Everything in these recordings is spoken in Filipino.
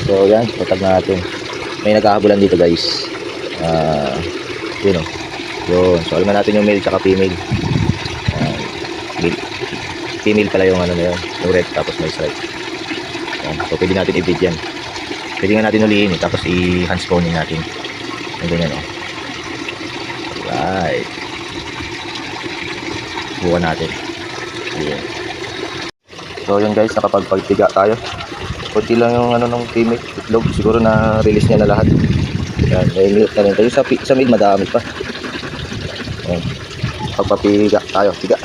So yan, tatag natin. May naghahabulan dito guys. Yun o. Yun. So alaman natin yung male tsaka female. Female pala yung ano na yun. Yung red tapos may stripe. Yan. So pwede natin i-bid yan. Pwede nga natin ulihin eh. Tapos i-handsponing natin. Yung ganyan o. Alright. Buka natin. Ayan. So yun guys, nakapagpagtiga tayo. Kunti lang yung ano ng female itlog. Siguro na release niya na lahat. Yan, may milk na rin tayo. Sa male madami pa. Yan. Pagpapiga tayo, tiga.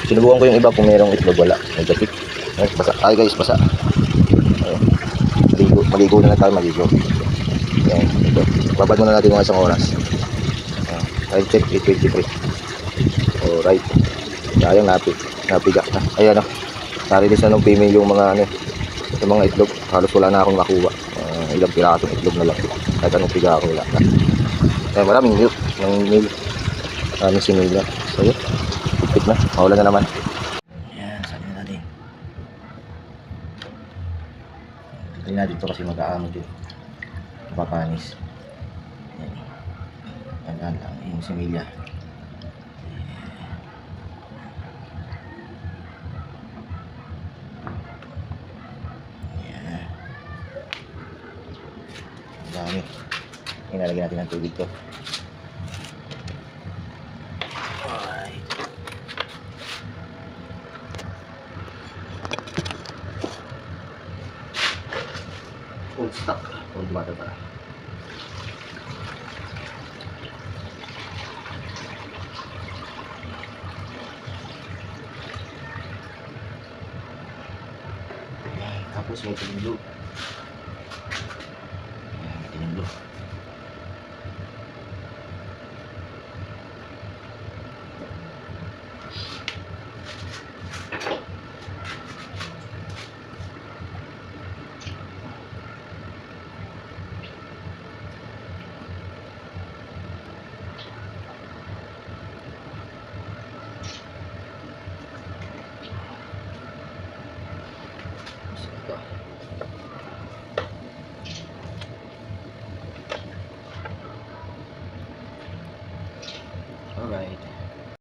Sinubukan ko yung iba kung mayroong itlog, wala. May gatik. Yan, basa. Ay guys, basa. Ayan. Maligo na lang tayo, maligo. Yan, ito. Babad muna natin mga isang oras. Time check 8:23. Alright. Sayang napiga na. Ayan o. Narilis na ng female yung mga ano, yung mga itlog. Halos wala na akong makuha. Ilang pirasong itlog na lang. Kahit anong piga ako wala na. Ayan, maraming milk. Yung milk. Maraming simil na. So yun. Pipit na. Mawala na naman. Ayan, sabi na natin. Tignan natin ito kasi mag-aamod yun. Mapapanis. Ayan lang yung similya. Ayan. Ang dami. Inalagyan natin ng tubig to. Alright. Full stock. Full bata pa. Tapos may tinimlo. Ayan, may tinimlo. Ito.